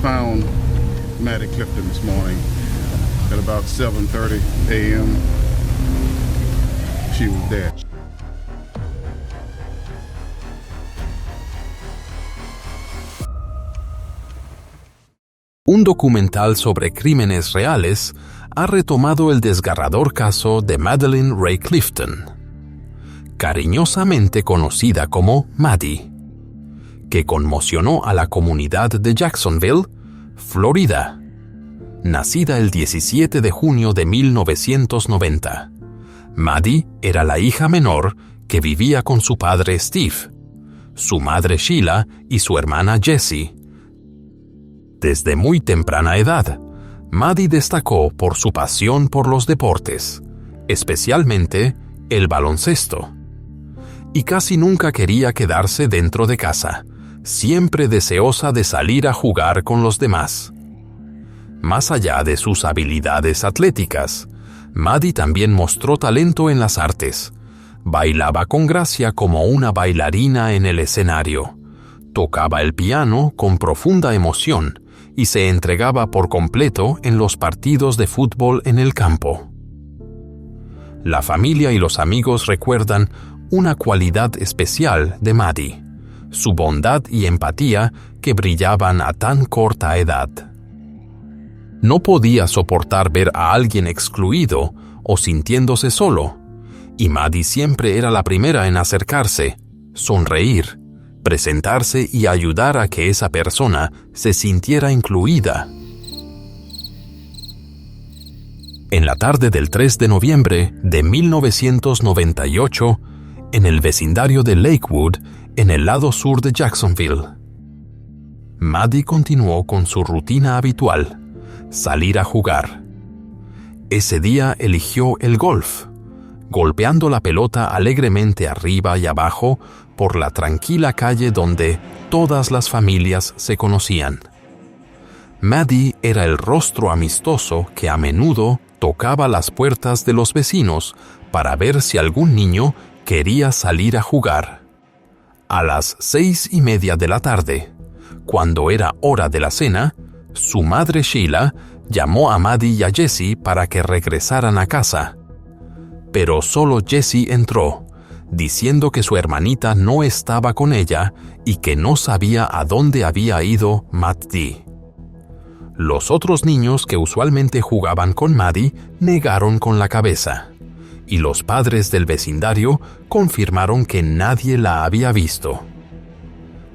found Maddie Clifton this morning at about 7:30 a.m. She was dead. Un documental sobre crímenes reales ha retomado el desgarrador caso de Madeleine Ray Clifton, cariñosamente conocida como Maddie, que conmocionó a la comunidad de Jacksonville, Florida. Nacida el 17 de junio de 1990, Maddie era la hija menor que vivía con su padre Steve, su madre Sheila y su hermana Jessie. Desde muy temprana edad, Maddie destacó por su pasión por los deportes, especialmente el baloncesto. Y casi nunca quería quedarse dentro de casa, siempre deseosa de salir a jugar con los demás. Más allá de sus habilidades atléticas, Maddie también mostró talento en las artes. Bailaba con gracia como una bailarina en el escenario. Tocaba el piano con profunda emoción y se entregaba por completo en los partidos de fútbol en el campo. La familia y los amigos recuerdan una cualidad especial de Maddie, su bondad y empatía que brillaban a tan corta edad. No podía soportar ver a alguien excluido o sintiéndose solo, y Maddie siempre era la primera en acercarse, sonreír, presentarse y ayudar a que esa persona se sintiera incluida. En la tarde del 3 de noviembre de 1998, en el vecindario de Lakewood, en el lado sur de Jacksonville, Maddie continuó con su rutina habitual, salir a jugar. Ese día eligió el golf, golpeando la pelota alegremente arriba y abajo por la tranquila calle donde todas las familias se conocían. Maddie era el rostro amistoso que a menudo tocaba las puertas de los vecinos para ver si algún niño quería salir a jugar. A las 6:30 de la tarde, cuando era hora de la cena, su madre Sheila llamó a Maddie y a Jessie para que regresaran a casa. Pero solo Jessie entró, diciendo que su hermanita no estaba con ella y que no sabía a dónde había ido Maddie. Los otros niños que usualmente jugaban con Maddie negaron con la cabeza, y los padres del vecindario confirmaron que nadie la había visto.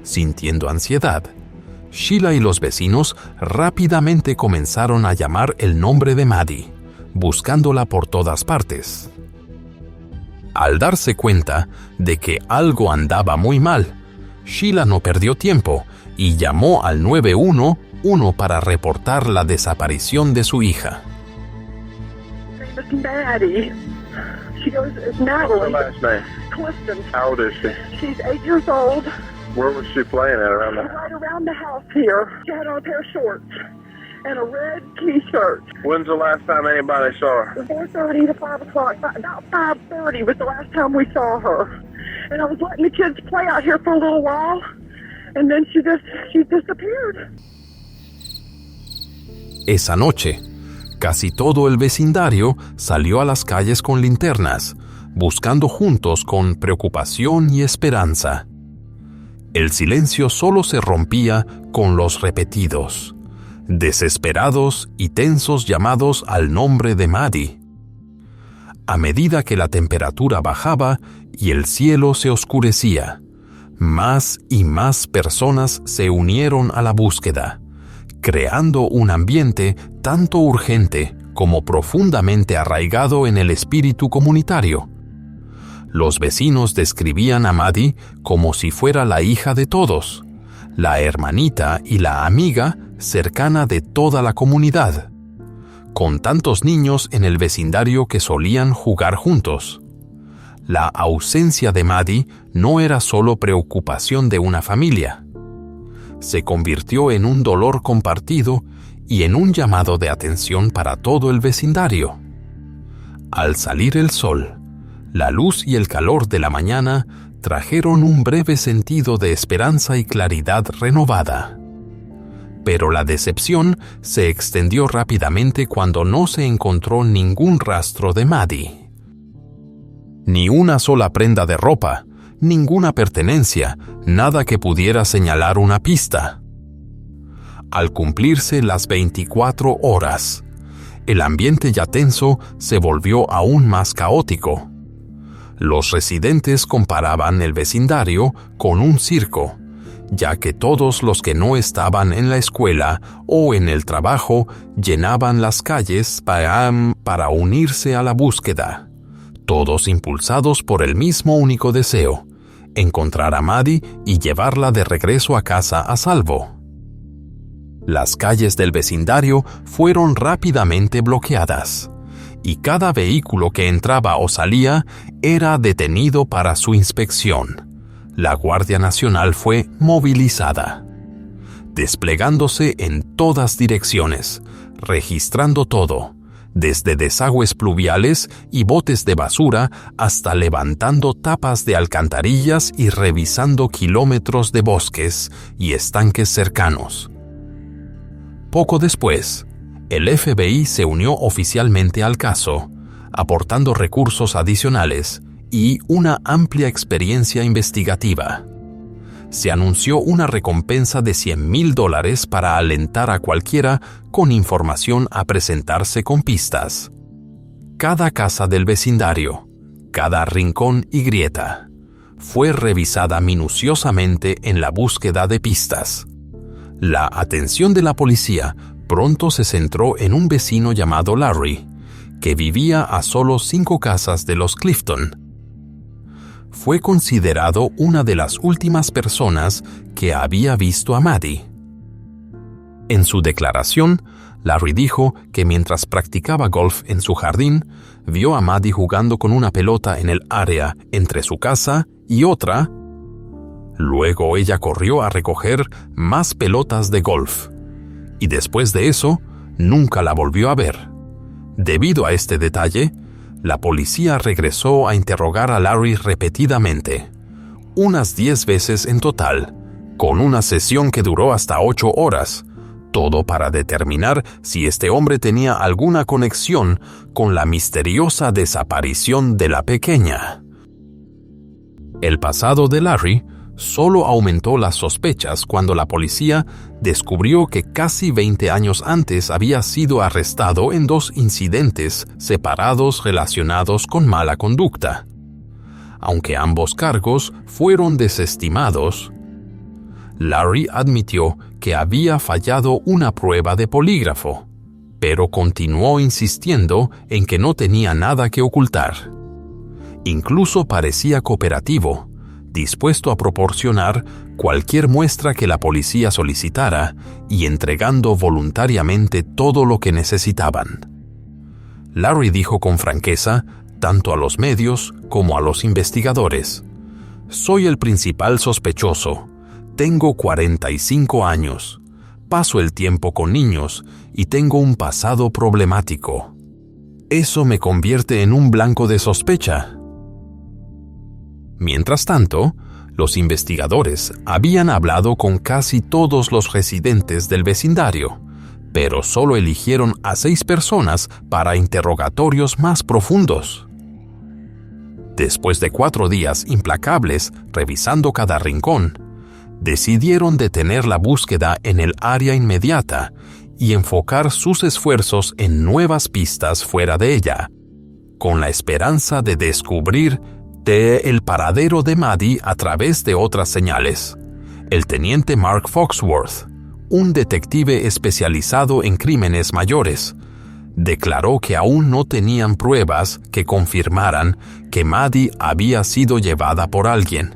Sintiendo ansiedad, Sheila y los vecinos rápidamente comenzaron a llamar el nombre de Maddie, buscándola por todas partes. Al darse cuenta de que algo andaba muy mal, Sheila no perdió tiempo y llamó al 911 para reportar la desaparición de su hija. Maddie. She goes, it's Natalie. What's her last name? Clifton. How old is she? She's 8 years old. Where was she playing at around the Right around the house here. She had on a pair of shorts and a red t-shirt. When's the last time anybody saw her? 4:30 to 5 o'clock. About 5:30 was the last time we saw her. And I was letting the kids play out here for a little while, and then she disappeared. Esa noche, casi todo el vecindario salió a las calles con linternas, buscando juntos con preocupación y esperanza. El silencio solo se rompía con los repetidos, desesperados y tensos llamados al nombre de Maddie. A medida que la temperatura bajaba y el cielo se oscurecía, más y más personas se unieron a la búsqueda, creando un ambiente tanto urgente como profundamente arraigado en el espíritu comunitario. Los vecinos describían a Maddie como si fuera la hija de todos, la hermanita y la amiga cercana de toda la comunidad, con tantos niños en el vecindario que solían jugar juntos. La ausencia de Maddie no era solo preocupación de una familia. Se convirtió en un dolor compartido y en un llamado de atención para todo el vecindario. Al salir el sol, la luz y el calor de la mañana trajeron un breve sentido de esperanza y claridad renovada. pero la decepción se extendió rápidamente cuando no se encontró ningún rastro de Maddie. Ni una sola prenda de ropa, ninguna pertenencia, nada que pudiera señalar una pista. Al cumplirse las 24 horas, el ambiente ya tenso se volvió aún más caótico. Los residentes comparaban el vecindario con un circo, ya que todos los que no estaban en la escuela o en el trabajo llenaban las calles para unirse a la búsqueda, todos impulsados por el mismo único deseo: encontrar a Maddie y llevarla de regreso a casa a salvo. Las calles del vecindario fueron rápidamente bloqueadas, y cada vehículo que entraba o salía era detenido para su inspección. La Guardia Nacional fue movilizada, desplegándose en todas direcciones, registrando todo, desde desagües pluviales y botes de basura hasta levantando tapas de alcantarillas y revisando kilómetros de bosques y estanques cercanos. Poco después, el FBI se unió oficialmente al caso, aportando recursos adicionales y una amplia experiencia investigativa. Se anunció una recompensa de $100,000 para alentar a cualquiera con información a presentarse con pistas. Cada casa del vecindario, cada rincón y grieta, fue revisada minuciosamente en la búsqueda de pistas. La atención de la policía pronto se centró en un vecino llamado Larry, que vivía a solo 5 casas de los Clifton. Fue considerado una de las últimas personas que había visto a Maddie. En su declaración, Larry dijo que mientras practicaba golf en su jardín, vio a Maddie jugando con una pelota en el área entre su casa y otra. Luego ella corrió a recoger más pelotas de golf, y después de eso, nunca la volvió a ver. Debido a este detalle, la policía regresó a interrogar a Larry repetidamente, unas 10 veces en total, con una sesión que duró hasta 8 horas, todo para determinar si este hombre tenía alguna conexión con la misteriosa desaparición de la pequeña. El pasado de Larry solo aumentó las sospechas cuando la policía descubrió que casi 20 años antes había sido arrestado en 2 incidentes separados relacionados con mala conducta. Aunque ambos cargos fueron desestimados, Larry admitió que había fallado una prueba de polígrafo, pero continuó insistiendo en que no tenía nada que ocultar. Incluso parecía cooperativo, dispuesto a proporcionar cualquier muestra que la policía solicitara y entregando voluntariamente todo lo que necesitaban. Larry dijo con franqueza, tanto a los medios como a los investigadores: «Soy el principal sospechoso. Tengo 45 años. Paso el tiempo con niños y tengo un pasado problemático. Eso me convierte en un blanco de sospecha». Mientras tanto, los investigadores habían hablado con casi todos los residentes del vecindario, pero solo eligieron a 6 personas para interrogatorios más profundos. Después de 4 días implacables revisando cada rincón, decidieron detener la búsqueda en el área inmediata y enfocar sus esfuerzos en nuevas pistas fuera de ella, con la esperanza de descubrir el paradero de Maddie a través de otras señales. El teniente Mark Foxworth, un detective especializado en crímenes mayores, declaró que aún no tenían pruebas que confirmaran que Maddie había sido llevada por alguien.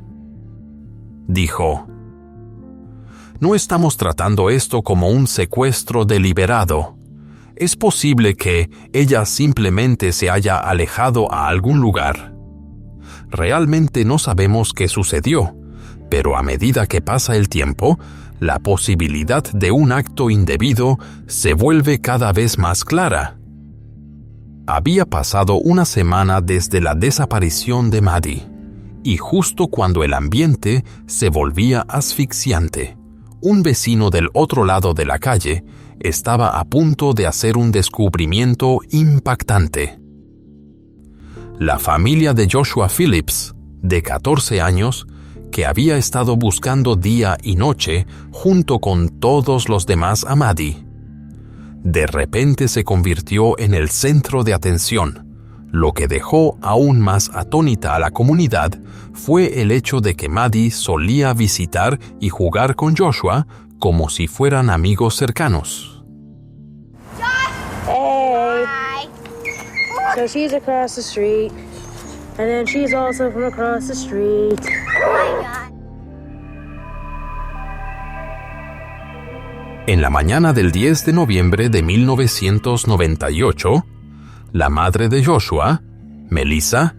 Dijo: «No estamos tratando esto como un secuestro deliberado. Es posible que ella simplemente se haya alejado a algún lugar. Realmente no sabemos qué sucedió, pero a medida que pasa el tiempo, la posibilidad de un acto indebido se vuelve cada vez más clara». Había pasado una semana desde la desaparición de Maddie, y justo cuando el ambiente se volvía asfixiante, un vecino del otro lado de la calle estaba a punto de hacer un descubrimiento impactante. La familia de Joshua Phillips, de 14 años, que había estado buscando día y noche junto con todos los demás a Maddie, de repente se convirtió en el centro de atención. Lo que dejó aún más atónita a la comunidad fue el hecho de que Maddie solía visitar y jugar con Joshua como si fueran amigos cercanos. Hey. So she's across the street, and then she's also from across the street. En la mañana del 10 de noviembre de 1998, la madre de Joshua, Melissa,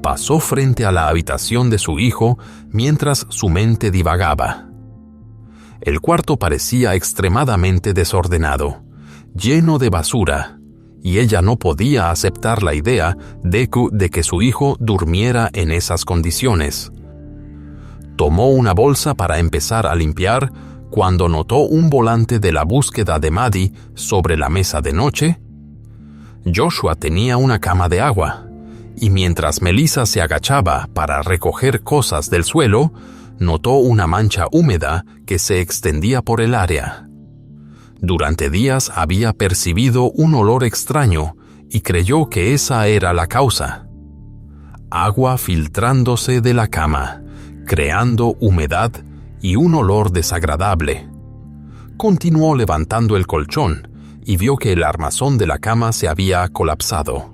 pasó frente a la habitación de su hijo mientras su mente divagaba. El cuarto parecía extremadamente desordenado, lleno de basura, y ella no podía aceptar la idea de que su hijo durmiera en esas condiciones. Tomó una bolsa para empezar a limpiar cuando notó un volante de la búsqueda de Maddie sobre la mesa de noche. Joshua tenía una cama de agua, y mientras Melissa se agachaba para recoger cosas del suelo, notó una mancha húmeda que se extendía por el área. Durante días había percibido un olor extraño y creyó que esa era la causa. Agua filtrándose de la cama, creando humedad y un olor desagradable. Continuó levantando el colchón y vio que el armazón de la cama se había colapsado,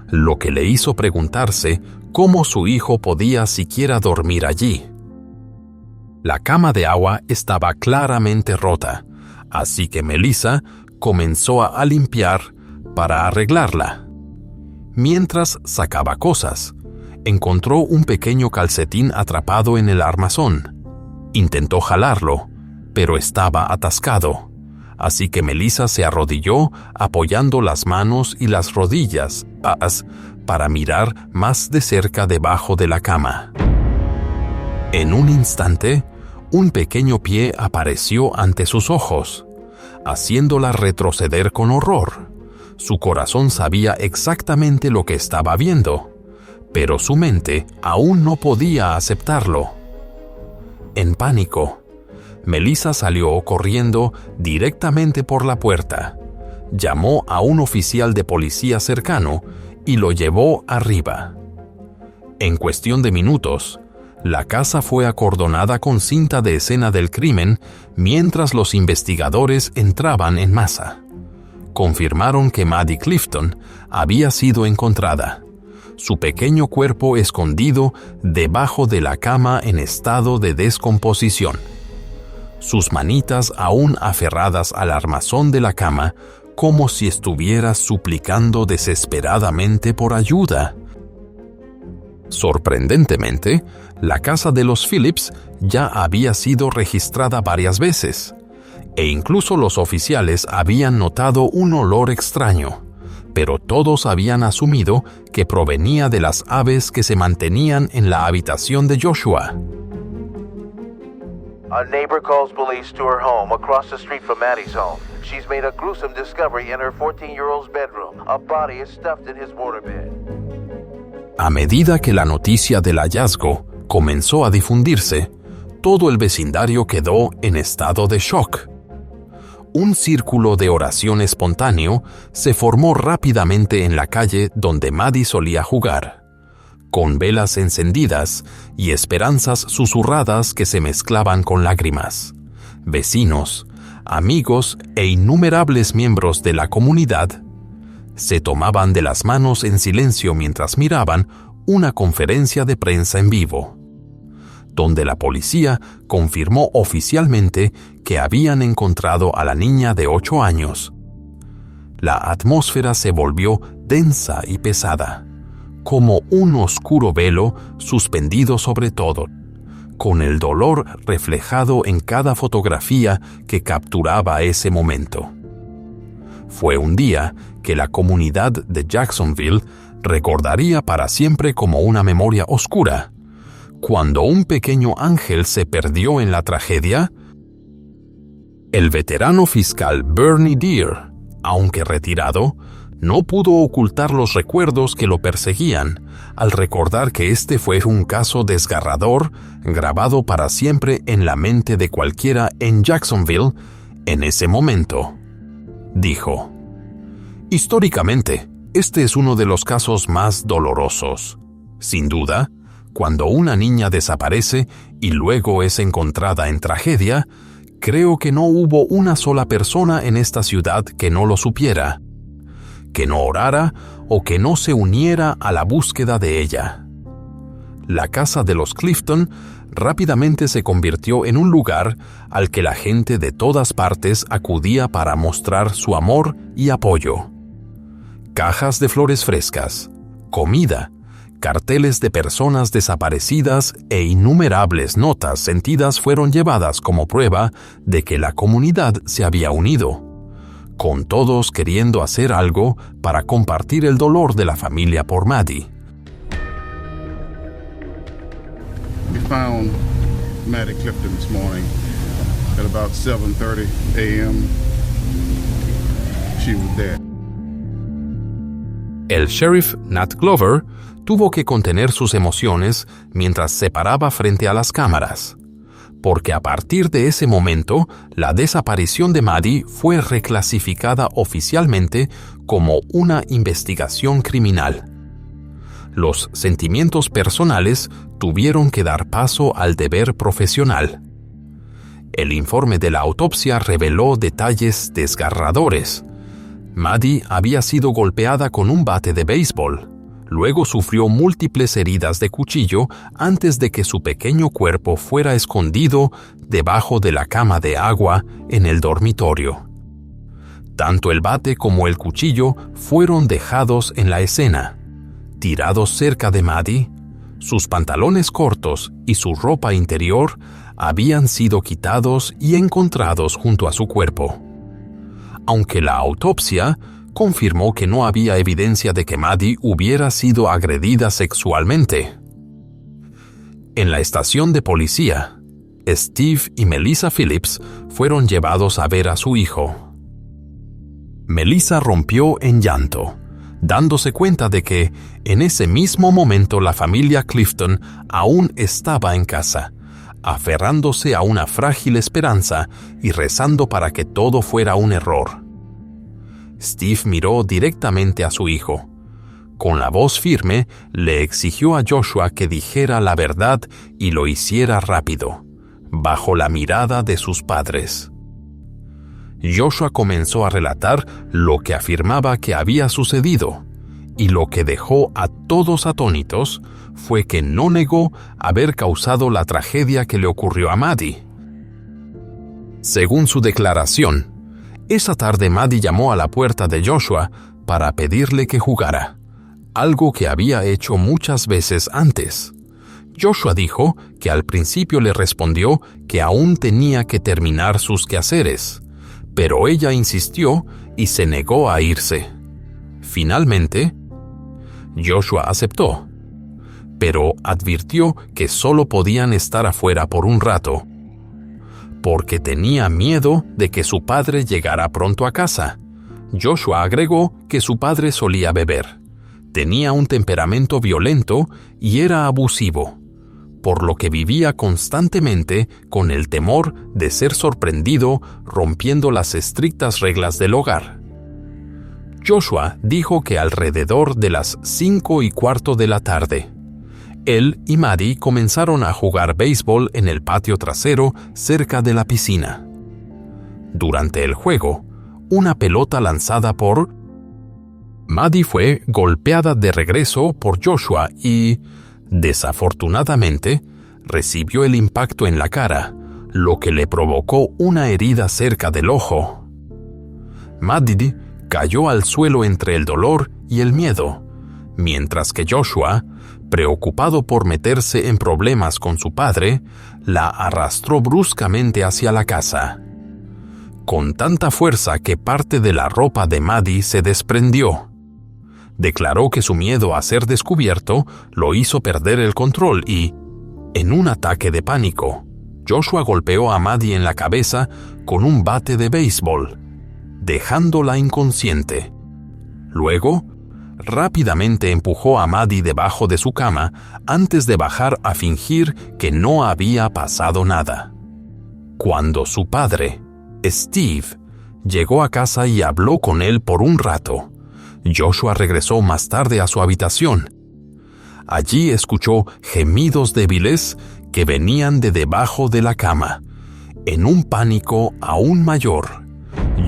lo que le hizo preguntarse cómo su hijo podía siquiera dormir allí. La cama de agua estaba claramente rota, así que Melissa comenzó a limpiar para arreglarla. Mientras sacaba cosas, encontró un pequeño calcetín atrapado en el armazón. Intentó jalarlo, pero estaba atascado, así que Melissa se arrodilló apoyando las manos y las rodillas para mirar más de cerca debajo de la cama. En un instante, un pequeño pie apareció ante sus ojos, haciéndola retroceder con horror. Su corazón sabía exactamente lo que estaba viendo, pero su mente aún no podía aceptarlo. En pánico, Melissa salió corriendo directamente por la puerta, llamó a un oficial de policía cercano y lo llevó arriba. En cuestión de minutos, la casa fue acordonada con cinta de escena del crimen mientras los investigadores entraban en masa. Confirmaron que Maddie Clifton había sido encontrada, su pequeño cuerpo escondido debajo de la cama en estado de descomposición. Sus manitas aún aferradas al armazón de la cama, como si estuviera suplicando desesperadamente por ayuda. Sorprendentemente, la casa de los Phillips ya había sido registrada varias veces, e incluso los oficiales habían notado un olor extraño, pero todos habían asumido que provenía de las aves que se mantenían en la habitación de Joshua. A neighbor calls police to her home across the street from Maddie's home. She's made a gruesome discovery in her 14-year-old's bedroom. A body is stuffed in his waterbed. A medida que la noticia del hallazgo comenzó a difundirse, todo el vecindario quedó en estado de shock. Un círculo de oración espontáneo se formó rápidamente en la calle donde Maddie solía jugar, con velas encendidas y esperanzas susurradas que se mezclaban con lágrimas. Vecinos, amigos e innumerables miembros de la comunidad se tomaban de las manos en silencio mientras miraban una conferencia de prensa en vivo, donde la policía confirmó oficialmente que habían encontrado a la niña de 8 años. La atmósfera se volvió densa y pesada, como un oscuro velo suspendido sobre todo, con el dolor reflejado en cada fotografía que capturaba ese momento. Fue un día que la comunidad de Jacksonville recordaría para siempre como una memoria oscura, cuando un pequeño ángel se perdió en la tragedia El veterano fiscal Bernie Deere, aunque retirado, no pudo ocultar los recuerdos que lo perseguían al recordar que este fue un caso desgarrador grabado para siempre en la mente de cualquiera en Jacksonville en ese momento. Dijo: históricamente, este es uno de los casos más dolorosos. Sin duda, cuando una niña desaparece y luego es encontrada en tragedia, creo que no hubo una sola persona en esta ciudad que no lo supiera, que no orara o que no se uniera a la búsqueda de ella. La casa de los Clifton rápidamente se convirtió en un lugar al que la gente de todas partes acudía para mostrar su amor y apoyo. Cajas de flores frescas, comida, carteles de personas desaparecidas e innumerables notas sentidas fueron llevadas como prueba de que la comunidad se había unido, con todos queriendo hacer algo para compartir el dolor de la familia por Maddie. We found Maddie Clifton this morning at about 7:30 a.m. She was dead. El sheriff Nat Glover tuvo que contener sus emociones mientras se paraba frente a las cámaras, porque a partir de ese momento, la desaparición de Maddie fue reclasificada oficialmente como una investigación criminal. Los sentimientos personales tuvieron que dar paso al deber profesional. El informe de la autopsia reveló detalles desgarradores. Maddie había sido golpeada con un bate de béisbol. Luego sufrió múltiples heridas de cuchillo antes de que su pequeño cuerpo fuera escondido debajo de la cama de agua en el dormitorio. Tanto el bate como el cuchillo fueron dejados en la escena, tirados cerca de Maddie. Sus pantalones cortos y su ropa interior habían sido quitados y encontrados junto a su cuerpo. Aunque la autopsia confirmó que no había evidencia de que Maddie hubiera sido agredida sexualmente. En la estación de policía, Steve y Melissa Phillips fueron llevados a ver a su hijo. Melissa rompió en llanto, dándose cuenta de que, en ese mismo momento, la familia Clifton aún estaba en casa, aferrándose a una frágil esperanza y rezando para que todo fuera un error. Steve miró directamente a su hijo. Con la voz firme, le exigió a Joshua que dijera la verdad y lo hiciera rápido, bajo la mirada de sus padres. Joshua comenzó a relatar lo que afirmaba que había sucedido, y lo que dejó a todos atónitos fue que no negó haber causado la tragedia que le ocurrió a Maddie. Según su declaración, esa tarde Maddie llamó a la puerta de Joshua para pedirle que jugara, algo que había hecho muchas veces antes. Joshua dijo que al principio le respondió que aún tenía que terminar sus quehaceres, pero ella insistió y se negó a irse. Finalmente, Joshua aceptó, pero advirtió que solo podían estar afuera por un rato, porque tenía miedo de que su padre llegara pronto a casa. Joshua agregó que su padre solía beber, tenía un temperamento violento y era abusivo, por lo que vivía constantemente con el temor de ser sorprendido rompiendo las estrictas reglas del hogar. Joshua dijo que alrededor de las 5:15 de la tarde, él y Maddie comenzaron a jugar béisbol en el patio trasero cerca de la piscina. Durante el juego, una pelota lanzada por Maddie fue golpeada de regreso por Joshua y, desafortunadamente, recibió el impacto en la cara, lo que le provocó una herida cerca del ojo. Maddie cayó al suelo entre el dolor y el miedo, mientras que Joshua, preocupado por meterse en problemas con su padre, la arrastró bruscamente hacia la casa, con tanta fuerza que parte de la ropa de Maddie se desprendió. Declaró que su miedo a ser descubierto lo hizo perder el control y, en un ataque de pánico, Joshua golpeó a Maddie en la cabeza con un bate de béisbol, dejándola inconsciente. Luego, rápidamente empujó a Maddie debajo de su cama antes de bajar a fingir que no había pasado nada. Cuando su padre, Steve, llegó a casa y habló con él por un rato, Joshua regresó más tarde a su habitación. Allí escuchó gemidos débiles que venían de debajo de la cama. En un pánico aún mayor,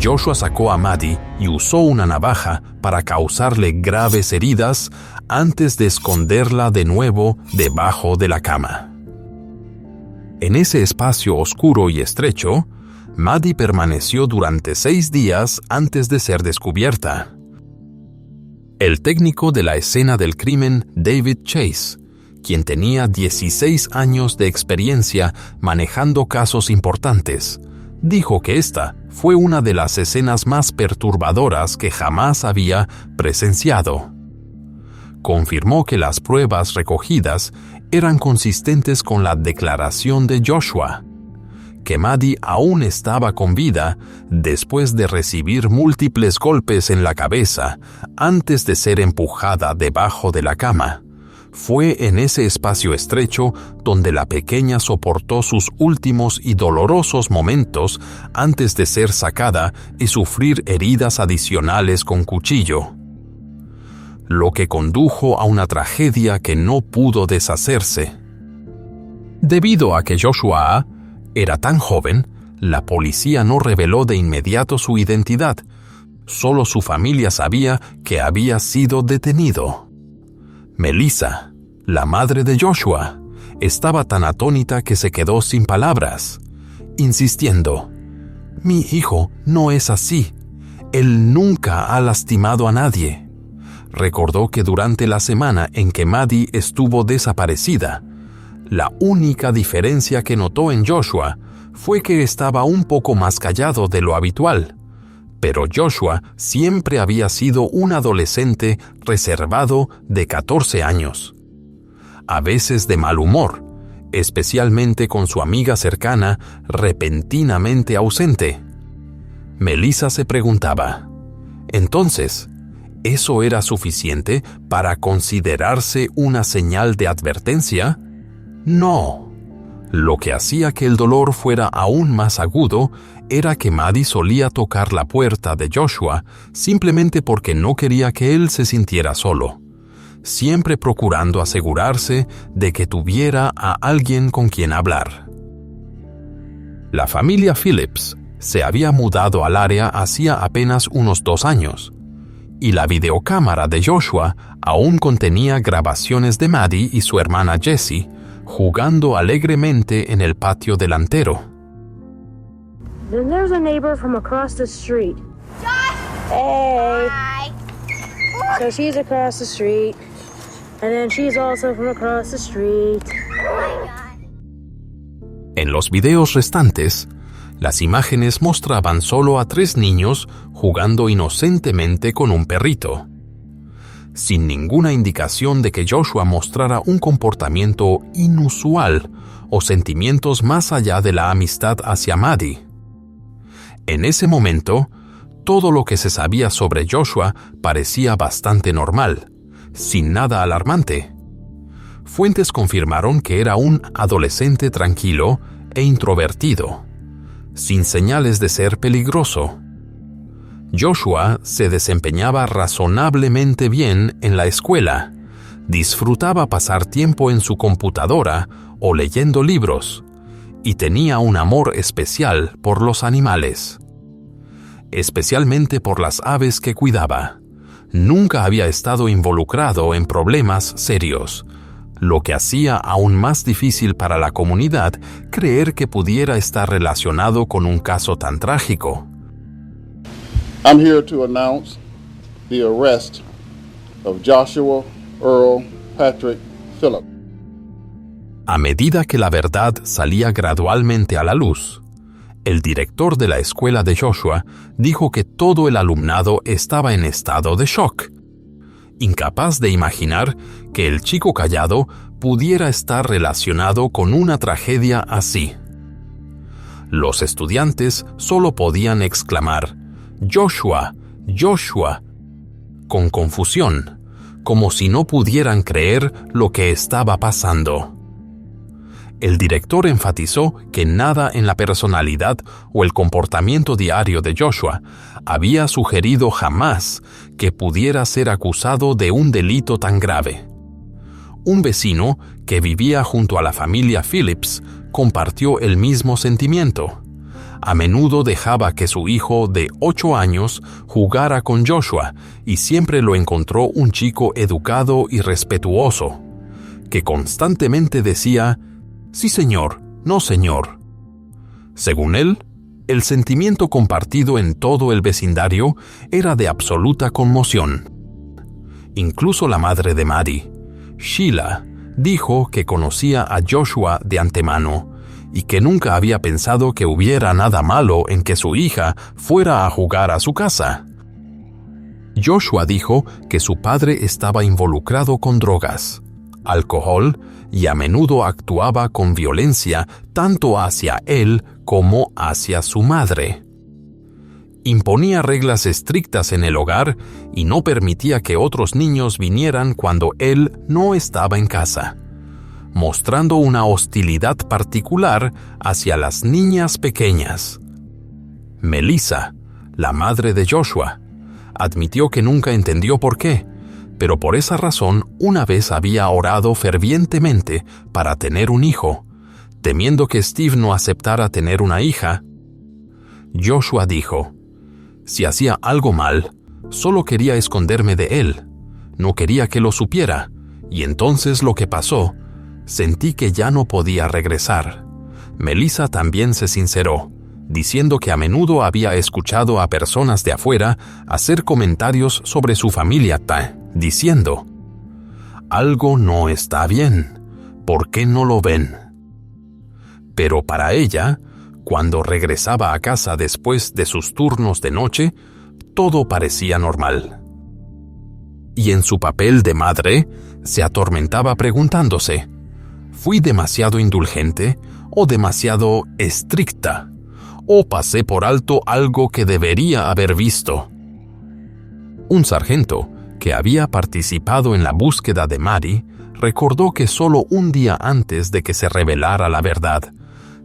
Joshua sacó a Maddie y usó una navaja para causarle graves heridas antes de esconderla de nuevo debajo de la cama. En ese espacio oscuro y estrecho, Maddie permaneció durante 6 días antes de ser descubierta. El técnico de la escena del crimen, David Chase, quien tenía 16 años de experiencia manejando casos importantes, dijo que esta fue una de las escenas más perturbadoras que jamás había presenciado. Confirmó que las pruebas recogidas eran consistentes con la declaración de Joshua, que Maddie aún estaba con vida después de recibir múltiples golpes en la cabeza antes de ser empujada debajo de la cama. Fue en ese espacio estrecho donde la pequeña soportó sus últimos y dolorosos momentos antes de ser sacada y sufrir heridas adicionales con cuchillo, lo que condujo a una tragedia que no pudo deshacerse. Debido a que Joshua era tan joven, la policía no reveló de inmediato su identidad. Solo su familia sabía que había sido detenido. Melissa, la madre de Joshua, estaba tan atónita que se quedó sin palabras, insistiendo: «Mi hijo no es así. Él nunca ha lastimado a nadie». Recordó que durante la semana en que Maddie estuvo desaparecida, la única diferencia que notó en Joshua fue que estaba un poco más callado de lo habitual. Pero Joshua siempre había sido un adolescente reservado de 14 años. A veces de mal humor, especialmente con su amiga cercana repentinamente ausente. Melissa se preguntaba, ¿entonces eso era suficiente para considerarse una señal de advertencia? No. Lo que hacía que el dolor fuera aún más agudo era que Maddie solía tocar la puerta de Joshua simplemente porque no quería que él se sintiera solo, siempre procurando asegurarse de que tuviera a alguien con quien hablar. La familia Phillips se había mudado al área hacía apenas unos 2 años, y la videocámara de Joshua aún contenía grabaciones de Maddie y su hermana Jessie jugando alegremente en el patio delantero. Then there's a neighbor from across the street. Hey. So she's across the street, and then she's also from across the street. En los videos restantes, las imágenes mostraban solo a 3 niños jugando inocentemente con un perrito, sin ninguna indicación de que Joshua mostrara un comportamiento inusual o sentimientos más allá de la amistad hacia Maddie. En ese momento, todo lo que se sabía sobre Joshua parecía bastante normal, sin nada alarmante. Fuentes confirmaron que era un adolescente tranquilo e introvertido, sin señales de ser peligroso. Joshua se desempeñaba razonablemente bien en la escuela, disfrutaba pasar tiempo en su computadora o leyendo libros, y tenía un amor especial por los animales, especialmente por las aves que cuidaba. Nunca había estado involucrado en problemas serios, lo que hacía aún más difícil para la comunidad creer que pudiera estar relacionado con un caso tan trágico. I'm here to announce the arrest of Joshua Earl Patrick Phillips. A medida que la verdad salía gradualmente a la luz, el director de la escuela de Joshua dijo que todo el alumnado estaba en estado de shock, incapaz de imaginar que el chico callado pudiera estar relacionado con una tragedia así. Los estudiantes solo podían exclamar «Joshua, Joshua», con confusión, como si no pudieran creer lo que estaba pasando. El director enfatizó que nada en la personalidad o el comportamiento diario de Joshua había sugerido jamás que pudiera ser acusado de un delito tan grave. Un vecino que vivía junto a la familia Phillips compartió el mismo sentimiento. A menudo dejaba que su hijo de 8 años jugara con Joshua y siempre lo encontró un chico educado y respetuoso, que constantemente decía «Sí, señor, no, señor». Según él, el sentimiento compartido en todo el vecindario era de absoluta conmoción. Incluso la madre de Maddie, Sheila, dijo que conocía a Joshua de antemano y que nunca había pensado que hubiera nada malo en que su hija fuera a jugar a su casa. Joshua dijo que su padre estaba involucrado con drogas, alcohol y a menudo actuaba con violencia tanto hacia él como hacia su madre. Imponía reglas estrictas en el hogar y no permitía que otros niños vinieran cuando él no estaba en casa, mostrando una hostilidad particular hacia las niñas pequeñas. Melissa, la madre de Joshua, admitió que nunca entendió por qué, pero por esa razón una vez había orado fervientemente para tener un hijo, temiendo que Steve no aceptara tener una hija. Joshua dijo: «Si hacía algo mal, solo quería esconderme de él. No quería que lo supiera, y entonces lo que pasó, sentí que ya no podía regresar». Melissa también se sinceró, diciendo que a menudo había escuchado a personas de afuera hacer comentarios sobre su familia, diciendo: «Algo no está bien, ¿por qué no lo ven?». Pero para ella, cuando regresaba a casa después de sus turnos de noche, todo parecía normal. Y en su papel de madre, se atormentaba preguntándose: ¿fui demasiado indulgente o demasiado estricta? ¿O pasé por alto algo que debería haber visto? Un sargento, que había participado en la búsqueda de Maddie, recordó que solo un día antes de que se revelara la verdad,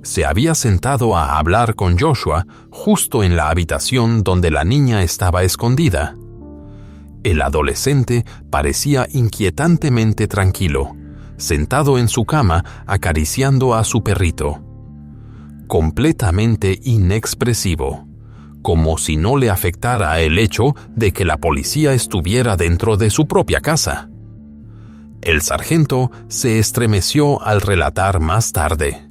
se había sentado a hablar con Joshua justo en la habitación donde la niña estaba escondida. El adolescente parecía inquietantemente tranquilo, sentado en su cama acariciando a su perrito, completamente inexpresivo, como si no le afectara el hecho de que la policía estuviera dentro de su propia casa. El sargento se estremeció al relatar más tarde: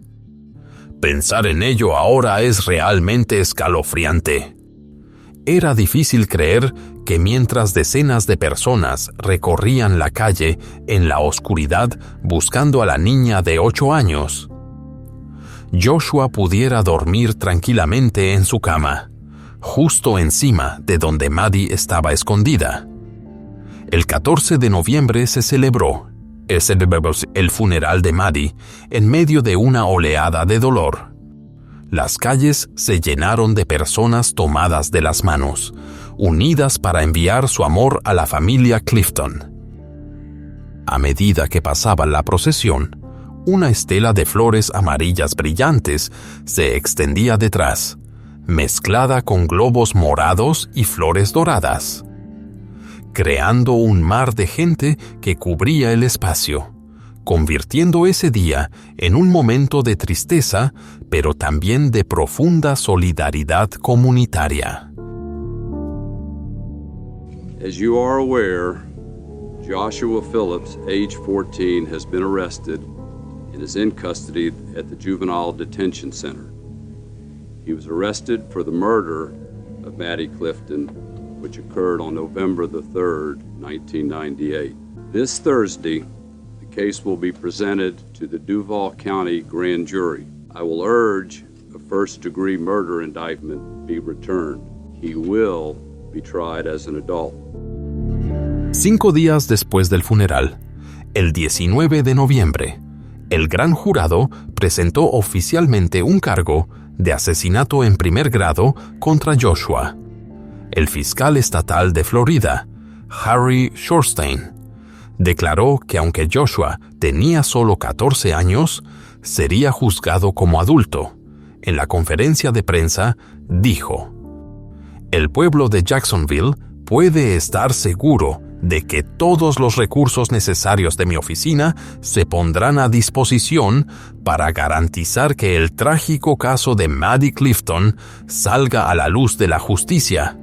«Pensar en ello ahora es realmente escalofriante. Era difícil creer que mientras decenas de personas recorrían la calle en la oscuridad buscando a la niña de 8 años, Joshua pudiera dormir tranquilamente en su cama, justo encima de donde Maddie estaba escondida». El 14 de noviembre se celebró el funeral de Maddie en medio de una oleada de dolor. Las calles se llenaron de personas tomadas de las manos, unidas para enviar su amor a la familia Clifton. A medida que pasaba la procesión, una estela de flores amarillas brillantes se extendía detrás, mezclada con globos morados y flores doradas, creando un mar de gente que cubría el espacio, convirtiendo ese día en un momento de tristeza, pero también de profunda solidaridad comunitaria. As you are aware, Joshua Phillips, age 14, has been arrested and is in custody at the Juvenile Detention Center. He was arrested for the murder of Maddie Clifton, which occurred on November the 3rd, 1998. This Thursday, the case will be presented to the Duval County Grand Jury. I will urge a first-degree murder indictment be returned. He will be tried as an adult. 5 días después del funeral, el 19 de noviembre, el gran jurado presentó oficialmente un cargo de asesinato en primer grado contra Joshua. El fiscal estatal de Florida, Harry Shorstein, declaró que aunque Joshua tenía solo 14 años, sería juzgado como adulto. En la conferencia de prensa, dijo: "El pueblo de Jacksonville puede estar seguro de que todos los recursos necesarios de mi oficina se pondrán a disposición para garantizar que el trágico caso de Maddie Clifton salga a la luz de la justicia.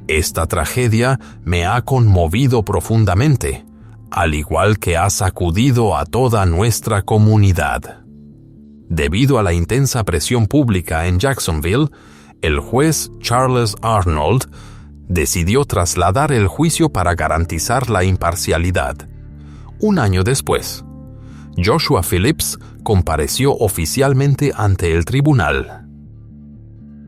Esta tragedia me ha conmovido profundamente, al igual que ha sacudido a toda nuestra comunidad". Debido a la intensa presión pública en Jacksonville, el juez Charles Arnold decidió trasladar el juicio para garantizar la imparcialidad. Un año después, Joshua Phillips compareció oficialmente ante el tribunal.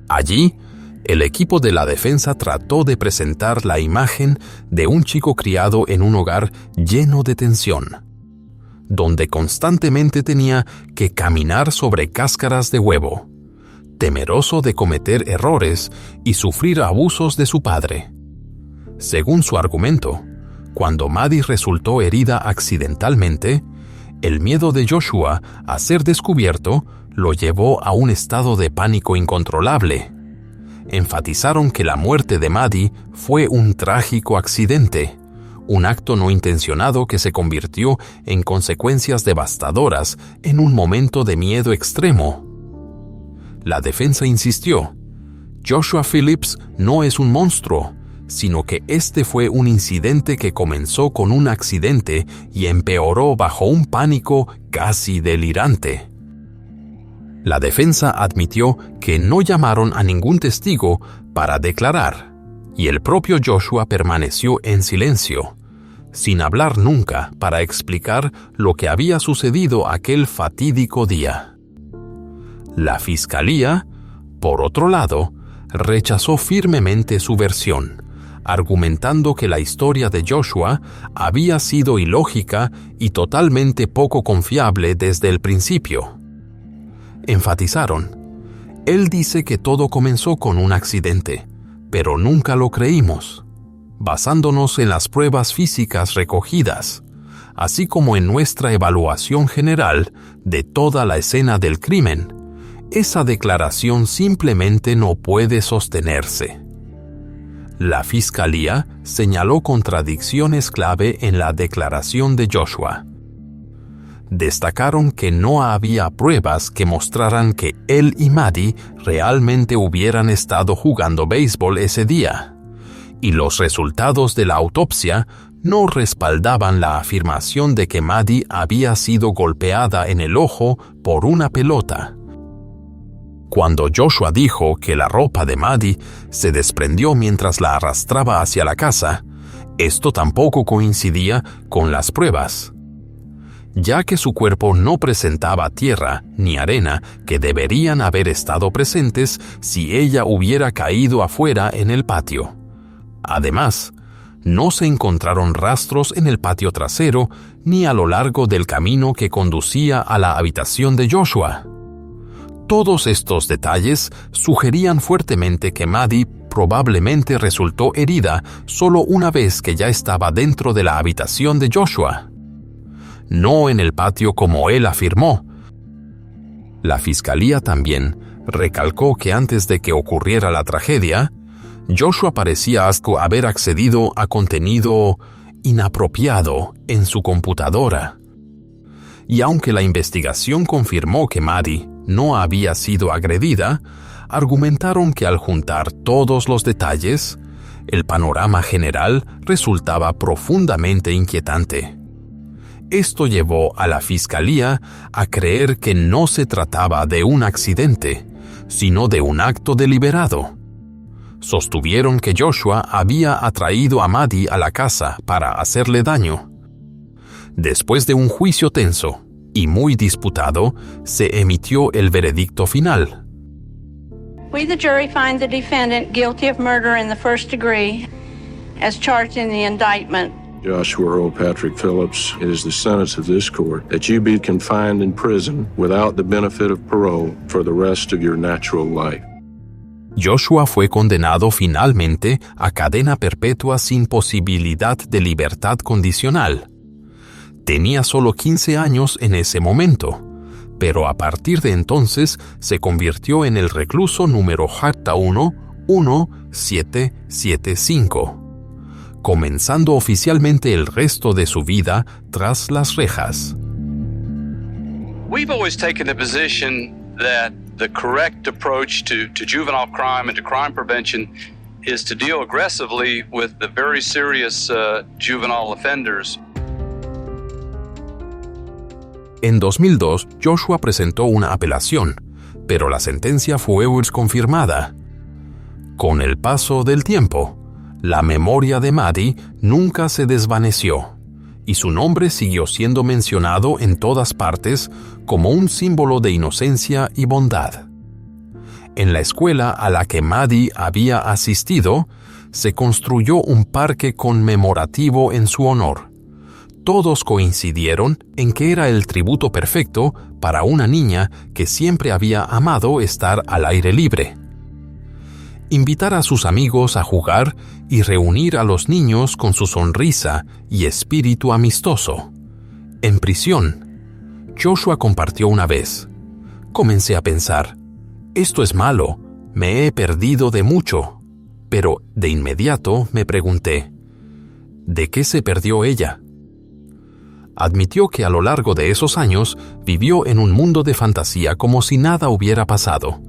Allí, el equipo de la defensa trató de presentar la imagen de un chico criado en un hogar lleno de tensión, donde constantemente tenía que caminar sobre cáscaras de huevo, temeroso de cometer errores y sufrir abusos de su padre. Según su argumento, cuando Maddie resultó herida accidentalmente, el miedo de Joshua a ser descubierto lo llevó a un estado de pánico incontrolable. Enfatizaron que la muerte de Maddie fue un trágico accidente, un acto no intencionado que se convirtió en consecuencias devastadoras en un momento de miedo extremo. La defensa insistió: Joshua Phillips no es un monstruo, sino que este fue un incidente que comenzó con un accidente y empeoró bajo un pánico casi delirante. La defensa admitió que no llamaron a ningún testigo para declarar, y el propio Joshua permaneció en silencio, sin hablar nunca para explicar lo que había sucedido aquel fatídico día. La fiscalía, por otro lado, rechazó firmemente su versión, argumentando que la historia de Joshua había sido ilógica y totalmente poco confiable desde el principio. Enfatizaron: él dice que todo comenzó con un accidente, pero nunca lo creímos. Basándonos en las pruebas físicas recogidas, así como en nuestra evaluación general de toda la escena del crimen, esa declaración simplemente no puede sostenerse. La fiscalía señaló contradicciones clave en la declaración de Joshua. Destacaron que no había pruebas que mostraran que él y Maddie realmente hubieran estado jugando béisbol ese día, y los resultados de la autopsia no respaldaban la afirmación de que Maddie había sido golpeada en el ojo por una pelota. Cuando Joshua dijo que la ropa de Maddie se desprendió mientras la arrastraba hacia la casa, esto tampoco coincidía con las pruebas, ya que su cuerpo no presentaba tierra ni arena que deberían haber estado presentes si ella hubiera caído afuera en el patio. Además, no se encontraron rastros en el patio trasero ni a lo largo del camino que conducía a la habitación de Joshua. Todos estos detalles sugerían fuertemente que Maddie probablemente resultó herida solo una vez que ya estaba dentro de la habitación de Joshua, no en el patio como él afirmó. La fiscalía también recalcó que antes de que ocurriera la tragedia, Joshua parecía haber accedido a contenido inapropiado en su computadora. Y aunque la investigación confirmó que Maddie no había sido agredida, argumentaron que al juntar todos los detalles, el panorama general resultaba profundamente inquietante. Esto llevó a la fiscalía a creer que no se trataba de un accidente, sino de un acto deliberado. Sostuvieron que Joshua había atraído a Maddie a la casa para hacerle daño. Después de un juicio tenso y muy disputado, se emitió el veredicto final. We, the jury, find the defendant guilty of murder in the first degree as charged in the indictment. Joshua Earl Patrick Phillips, it is the sentence of this court that you be confined in prison without the benefit of parole for the rest of your natural life. Joshua fue condenado finalmente a cadena perpetua sin posibilidad de libertad condicional. Tenía solo 15 años en ese momento, pero a partir de entonces se convirtió en el recluso número Harta 1775, comenzando oficialmente el resto de su vida tras las rejas. We've always taken the position that the correct approach to juvenile crime and to crime prevention is to deal aggressively with the very serious juvenile offenders. En 2002, Joshua presentó una apelación, pero la sentencia fue confirmada. Con el paso del tiempo, la memoria de Maddie nunca se desvaneció, y su nombre siguió siendo mencionado en todas partes como un símbolo de inocencia y bondad. En la escuela a la que Maddie había asistido, se construyó un parque conmemorativo en su honor. Todos coincidieron en que era el tributo perfecto para una niña que siempre había amado estar al aire libre. Invitar a sus amigos a jugar y reunir a los niños con su sonrisa y espíritu amistoso. En prisión, Joshua compartió una vez: comencé a pensar, esto es malo, me he perdido de mucho. Pero de inmediato me pregunté, ¿de qué se perdió ella? Admitió que a lo largo de esos años vivió en un mundo de fantasía como si nada hubiera pasado,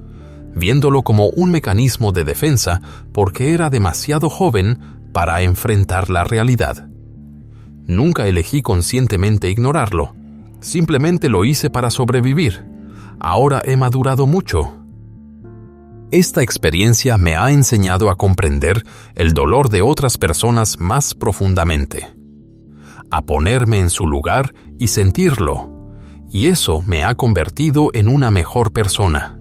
viéndolo como un mecanismo de defensa porque era demasiado joven para enfrentar la realidad. Nunca elegí conscientemente ignorarlo, simplemente lo hice para sobrevivir. Ahora he madurado mucho. Esta experiencia me ha enseñado a comprender el dolor de otras personas más profundamente, a ponerme en su lugar y sentirlo, y eso me ha convertido en una mejor persona.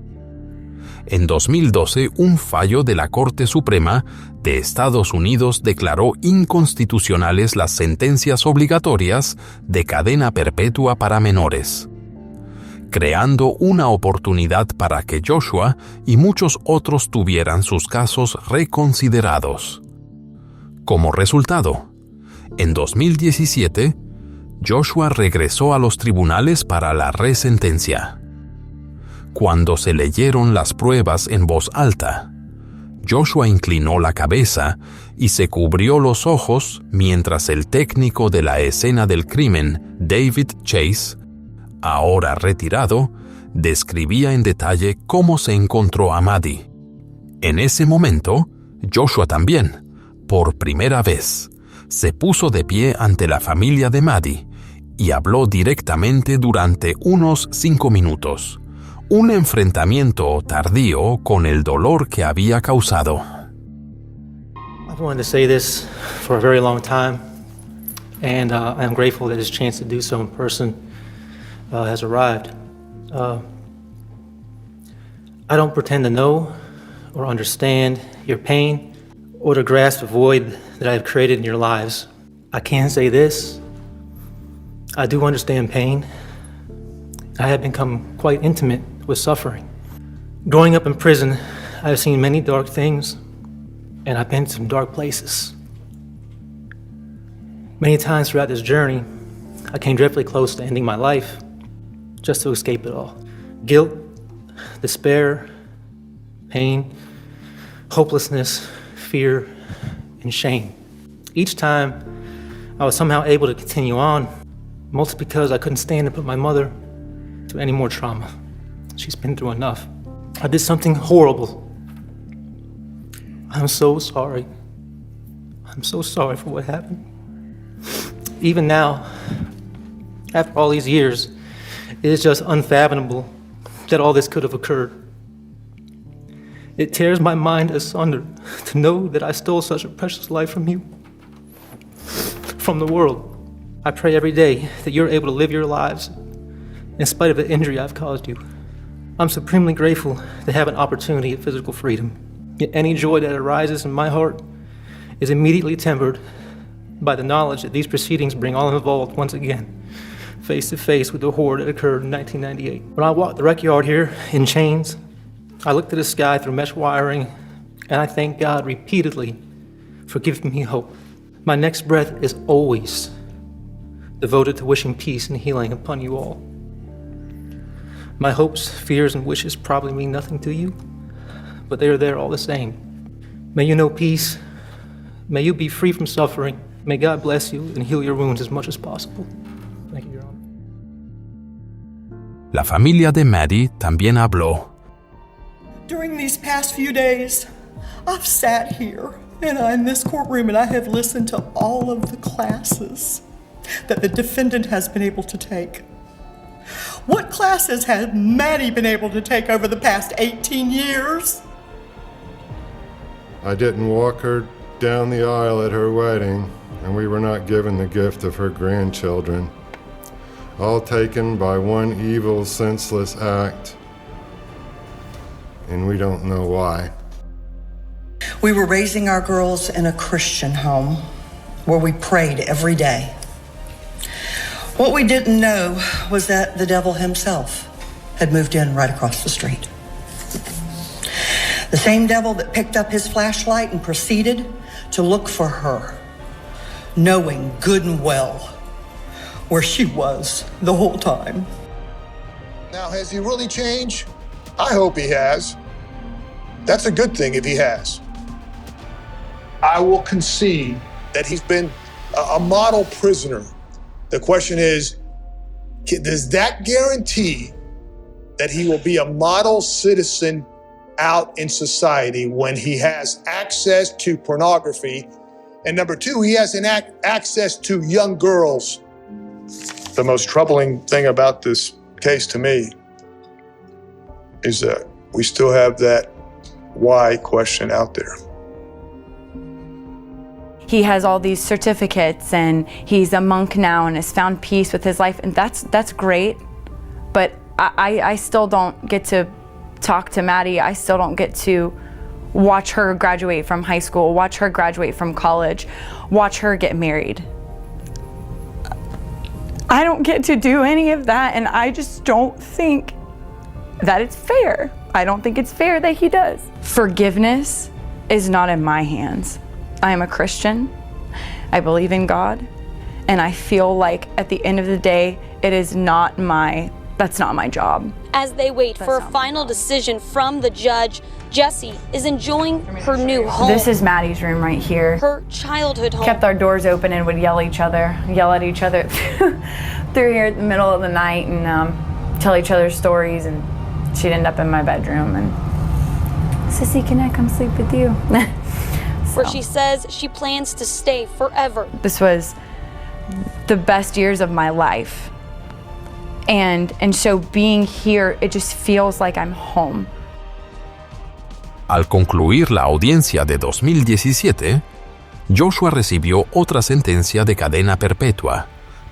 En 2012, un fallo de la Corte Suprema de Estados Unidos declaró inconstitucionales las sentencias obligatorias de cadena perpetua para menores, creando una oportunidad para que Joshua y muchos otros tuvieran sus casos reconsiderados. Como resultado, en 2017, Joshua regresó a los tribunales para la resentencia. Cuando se leyeron las pruebas en voz alta, Joshua inclinó la cabeza y se cubrió los ojos mientras el técnico de la escena del crimen, David Chase, ahora retirado, describía en detalle cómo se encontró a Maddie. En ese momento, Joshua también, por primera vez, se puso de pie ante la familia de Maddie y habló directamente durante unos 5 minutos. Un enfrentamiento tardío con el dolor que había causado. I've wanted to say this for a very long time, and I'm grateful that this chance to do so in person has arrived. I don't pretend to know or understand your pain or to grasp the void that I have created in your lives. I can say this: I do understand pain. I have become quite intimate with suffering. Growing up in prison, I have seen many dark things, and I've been to some dark places. Many times throughout this journey, I came dreadfully close to ending my life just to escape it all. Guilt, despair, pain, hopelessness, fear, and shame. Each time, I was somehow able to continue on, mostly because I couldn't stand to put my mother through any more trauma. She's been through enough. I did something horrible. I'm so sorry. I'm so sorry for what happened. Even now, after all these years, it is just unfathomable that all this could have occurred. It tears my mind asunder to know that I stole such a precious life from you, from the world. I pray every day that you're able to live your lives in spite of the injury I've caused you. I'm supremely grateful to have an opportunity at physical freedom. Yet any joy that arises in my heart is immediately tempered by the knowledge that these proceedings bring all involved once again face to face with the horror that occurred in 1998. When I walked the rec yard here in chains, I looked at the sky through mesh wiring, and I thank God repeatedly for giving me hope. My next breath is always devoted to wishing peace and healing upon you all. My hopes, fears, and wishes probably mean nothing to you, but they are there all the same. May you know peace. May you be free from suffering. May God bless you and heal your wounds as much as possible. Thank you, Your Honor. La familia de Maddie también habló. During these past few days, I've sat here and in this courtroom and I have listened to all of the classes that the defendant has been able to take. What classes has Maddie been able to take over the past 18 years? I didn't walk her down the aisle at her wedding, and we were not given the gift of her grandchildren, all taken by one evil, senseless act, and we don't know why. We were raising our girls in a Christian home where we prayed every day. What we didn't know was that the devil himself had moved in right across the street. The same devil that picked up his flashlight and proceeded to look for her, knowing good and well where she was the whole time. Now, has he really changed? I hope he has. That's a good thing if he has. I will concede that he's been a model prisoner. The question is, does that guarantee that he will be a model citizen out in society when he has access to pornography? And number two, he has access to young girls. The most troubling thing about this case to me is that we still have that why question out there. He has all these certificates and he's a monk now and has found peace with his life, and that's great, but I still don't get to talk to Maddie. I still don't get to watch her graduate from high school, watch her graduate from college, watch her get married. I don't get to do any of that, and I just don't think that it's fair. I don't think it's fair that he does. Forgiveness is not in my hands. I am a Christian. I believe in God, and I feel like at the end of the day, that's not my job. As they wait for a final decision from the judge, Jessie is enjoying her new home. This is Maddie's room right here. Her childhood home. Kept our doors open and would yell at each other through here at the middle of the night and tell each other stories, and she'd end up in my bedroom and, Sissy, can I come sleep with you? Where she says she plans to stay forever. This was the best years of my life. And so being here, it just feels like I'm home. Al concluir la audiencia de 2017, Joshua recibió otra sentencia de cadena perpetua,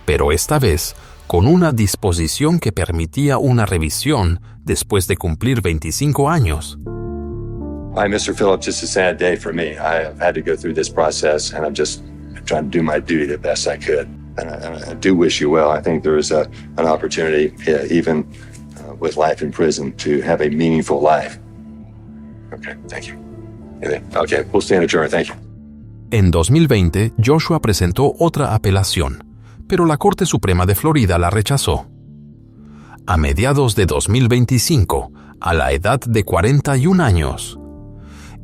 pero esta vez con una disposición que permitía una revisión después de cumplir 25 años. Hi, Mr. Phillips. It's a sad day for me. I've had to go through this process, and I'm just trying to do my duty the best I could. And I do wish you well. I think there is an opportunity, even with life in prison, to have a meaningful life. Okay, thank you. Okay, we'll stand adjourned. Thank you. En 2020, Joshua presentó otra apelación, pero la Corte Suprema de Florida la rechazó. A mediados de 2025, a la edad de 41 años,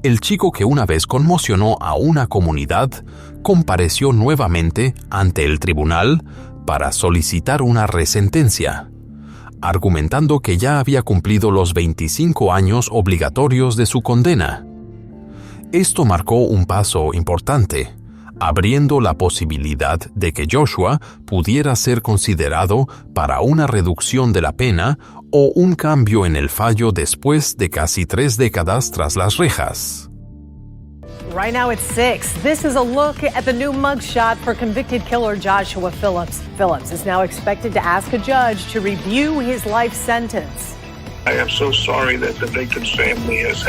el chico que una vez conmocionó a una comunidad compareció nuevamente ante el tribunal para solicitar una resentencia, argumentando que ya había cumplido los 25 años obligatorios de su condena. Esto marcó un paso importante, abriendo la posibilidad de que Joshua pudiera ser considerado para una reducción de la pena o un cambio en el fallo después de casi 3 décadas tras las rejas. Right now it's 6. This is a look at the new mugshot for convicted killer Joshua Phillips. Phillips is now expected to ask a judge to review his life sentence. I am so sorry that the victim's family is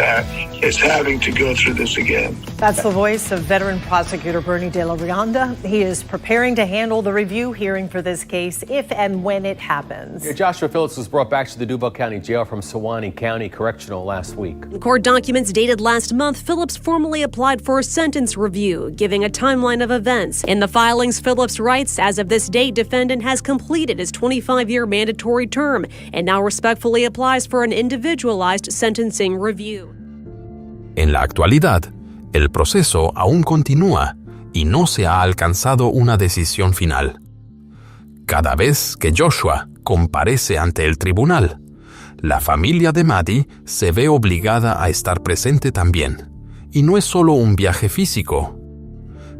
having to go through this again. That's the voice of veteran prosecutor Bernie De La Rianda. He is preparing to handle the review hearing for this case if and when it happens. Yeah, Joshua Phillips was brought back to the Duval County Jail from Sewanee County Correctional last week. In court documents dated last month, Phillips formally applied for a sentence review, giving a timeline of events. In the filings, Phillips writes, as of this date, defendant has completed his 25-year mandatory term and now respectfully applies for an individualized sentencing review. En la actualidad, el proceso aún continúa y no se ha alcanzado una decisión final. Cada vez que Joshua comparece ante el tribunal, la familia de Maddie se ve obligada a estar presente también. Y no es solo un viaje físico,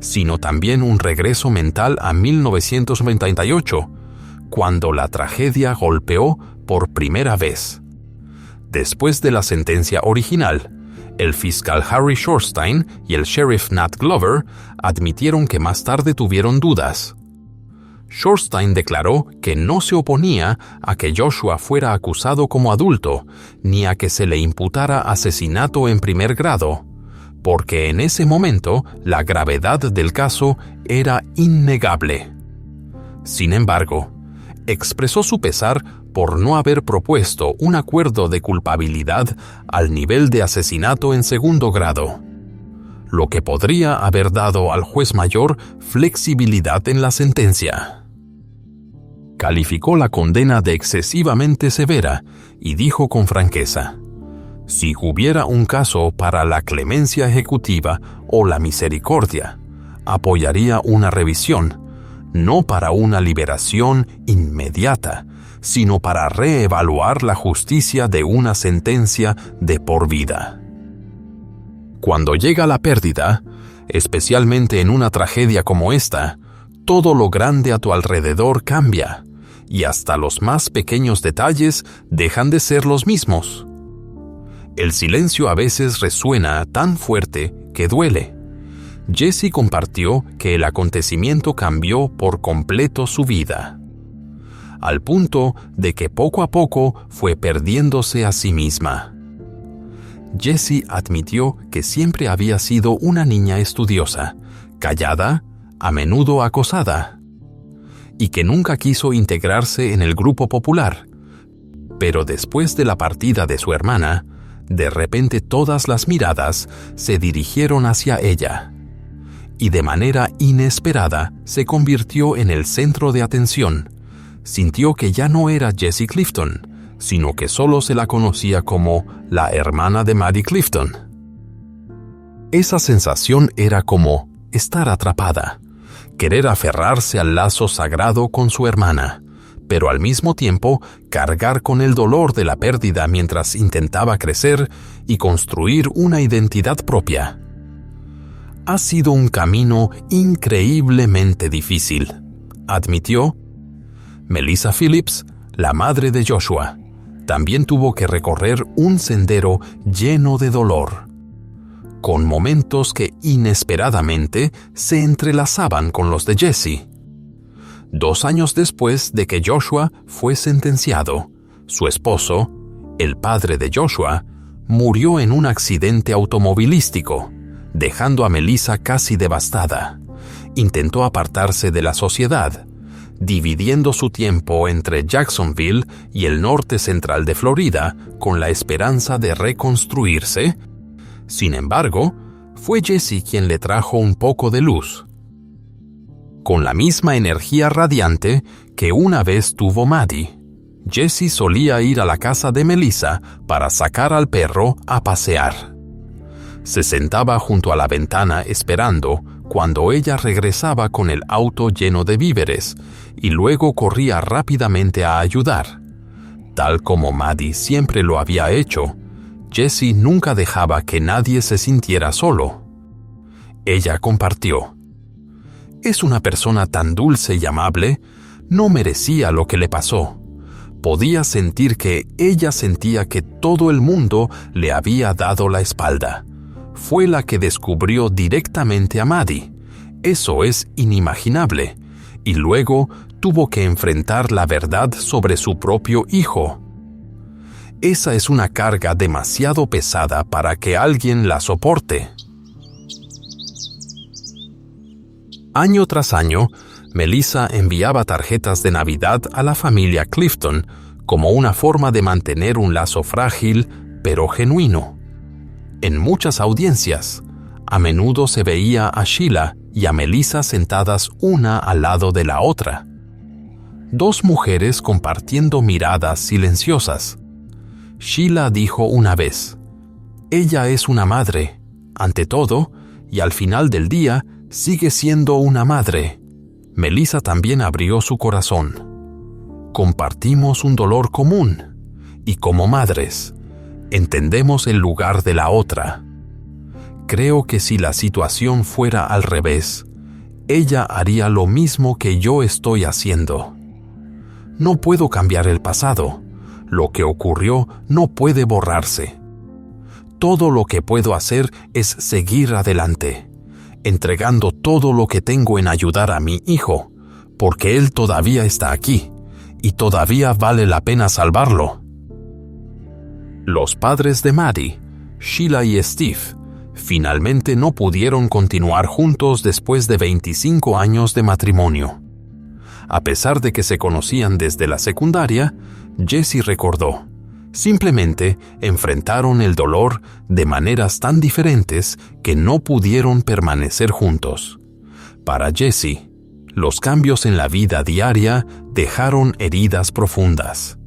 sino también un regreso mental a 1998, cuando la tragedia golpeó por primera vez. Después de la sentencia original, el fiscal Harry Shorstein y el sheriff Nat Glover admitieron que más tarde tuvieron dudas. Shorstein declaró que no se oponía a que Joshua fuera acusado como adulto, ni a que se le imputara asesinato en primer grado, porque en ese momento la gravedad del caso era innegable. Sin embargo, expresó su pesar por no haber propuesto un acuerdo de culpabilidad al nivel de asesinato en segundo grado, lo que podría haber dado al juez mayor flexibilidad en la sentencia. Calificó la condena de excesivamente severa y dijo con franqueza: si hubiera un caso para la clemencia ejecutiva o la misericordia, apoyaría una revisión, no para una liberación inmediata, sino para reevaluar la justicia de una sentencia de por vida. Cuando llega la pérdida, especialmente en una tragedia como esta, todo lo grande a tu alrededor cambia, y hasta los más pequeños detalles dejan de ser los mismos. El silencio a veces resuena tan fuerte que duele. Jesse compartió que el acontecimiento cambió por completo su vida, al punto de que poco a poco fue perdiéndose a sí misma. Jesse admitió que siempre había sido una niña estudiosa, callada, a menudo acosada, y que nunca quiso integrarse en el grupo popular. Pero después de la partida de su hermana, de repente todas las miradas se dirigieron hacia ella, y de manera inesperada se convirtió en el centro de atención. Sintió que ya no era Jessie Clifton, sino que solo se la conocía como la hermana de Maddie Clifton. Esa sensación era como estar atrapada, querer aferrarse al lazo sagrado con su hermana, pero al mismo tiempo cargar con el dolor de la pérdida mientras intentaba crecer y construir una identidad propia. Ha sido un camino increíblemente difícil, admitió. Melissa Phillips, la madre de Joshua, también tuvo que recorrer un sendero lleno de dolor, con momentos que inesperadamente se entrelazaban con los de Jesse. 2 años después de que Joshua fue sentenciado, su esposo, el padre de Joshua, murió en un accidente automovilístico, dejando a Melissa casi devastada. Intentó apartarse de la sociedad, dividiendo su tiempo entre Jacksonville y el norte central de Florida con la esperanza de reconstruirse. Sin embargo, fue Jesse quien le trajo un poco de luz. Con la misma energía radiante que una vez tuvo Maddie, Jesse solía ir a la casa de Melissa para sacar al perro a pasear. Se sentaba junto a la ventana esperando cuando ella regresaba con el auto lleno de víveres y luego corría rápidamente a ayudar. Tal como Maddie siempre lo había hecho, Jesse nunca dejaba que nadie se sintiera solo. Ella compartió: es una persona tan dulce y amable, no merecía lo que le pasó. Podía sentir que ella sentía que todo el mundo le había dado la espalda. Fue la que descubrió directamente a Maddie. Eso es inimaginable. Y luego tuvo que enfrentar la verdad sobre su propio hijo. Esa es una carga demasiado pesada para que alguien la soporte. Año tras año, Melissa enviaba tarjetas de Navidad a la familia Clifton como una forma de mantener un lazo frágil pero genuino. En muchas audiencias, a menudo se veía a Sheila y a Melissa sentadas una al lado de la otra. Dos mujeres compartiendo miradas silenciosas. Sheila dijo una vez: «Ella es una madre, ante todo, y al final del día sigue siendo una madre». Melissa también abrió su corazón. Compartimos un dolor común, y como madres, entendemos el lugar de la otra. Creo que si la situación fuera al revés, ella haría lo mismo que yo estoy haciendo. No puedo cambiar el pasado. Lo que ocurrió no puede borrarse. Todo lo que puedo hacer es seguir adelante, entregando todo lo que tengo en ayudar a mi hijo, porque él todavía está aquí, y todavía vale la pena salvarlo. Los padres de Maddie, Sheila y Steve, finalmente no pudieron continuar juntos después de 25 años de matrimonio. A pesar de que se conocían desde la secundaria, Jesse recordó: simplemente enfrentaron el dolor de maneras tan diferentes que no pudieron permanecer juntos. Para Jesse, los cambios en la vida diaria dejaron heridas profundas.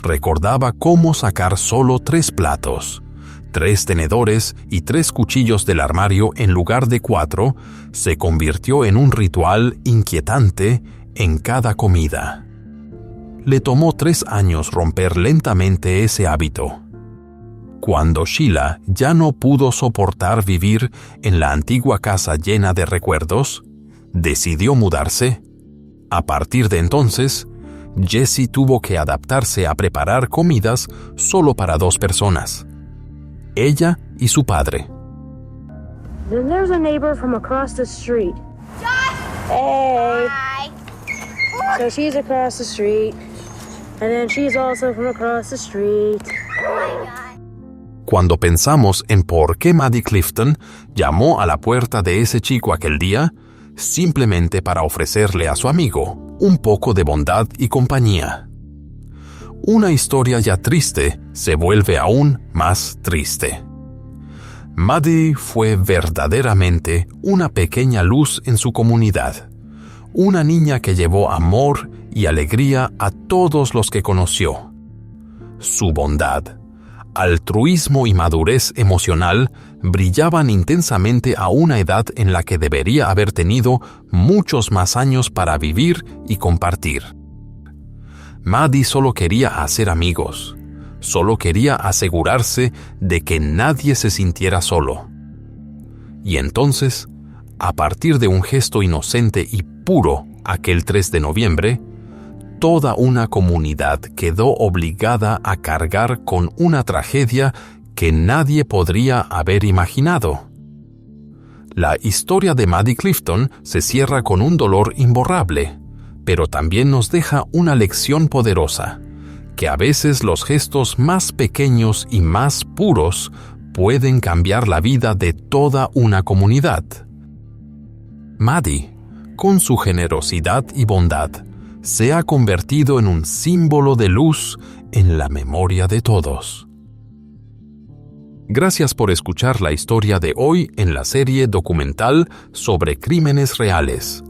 Recordaba cómo sacar solo 3 platos, 3 tenedores y 3 cuchillos del armario en lugar de 4 se convirtió en un ritual inquietante en cada comida. Le tomó 3 años romper lentamente ese hábito. Cuando Sheila ya no pudo soportar vivir en la antigua casa llena de recuerdos, decidió mudarse. A partir de entonces, Jesse tuvo que adaptarse a preparar comidas solo para 2 personas, ella y su padre. Then there's a neighbor from across the street. Hey. So she's across the street, and then she's also from across the street. Cuando pensamos en por qué Maddie Clifton llamó a la puerta de ese chico aquel día, simplemente para ofrecerle a su amigo un poco de bondad y compañía. Una historia ya triste se vuelve aún más triste. Maddie fue verdaderamente una pequeña luz en su comunidad, una niña que llevó amor y alegría a todos los que conoció. Su bondad, altruismo y madurez emocional brillaban intensamente a una edad en la que debería haber tenido muchos más años para vivir y compartir. Maddie solo quería hacer amigos, solo quería asegurarse de que nadie se sintiera solo. Y entonces, a partir de un gesto inocente y puro aquel 3 de noviembre, toda una comunidad quedó obligada a cargar con una tragedia que nadie podría haber imaginado. La historia de Maddie Clifton se cierra con un dolor imborrable, pero también nos deja una lección poderosa, que a veces los gestos más pequeños y más puros pueden cambiar la vida de toda una comunidad. Maddie, con su generosidad y bondad, se ha convertido en un símbolo de luz en la memoria de todos. Gracias por escuchar la historia de hoy en la serie documental sobre crímenes reales.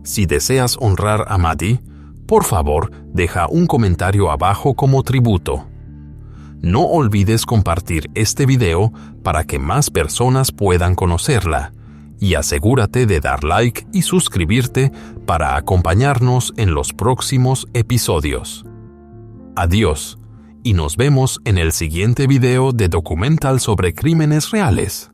Si deseas honrar a Maddie, por favor, deja un comentario abajo como tributo. No olvides compartir este video para que más personas puedan conocerla, y asegúrate de dar like y suscribirte para acompañarnos en los próximos episodios. Adiós, y nos vemos en el siguiente video de documental sobre crímenes reales.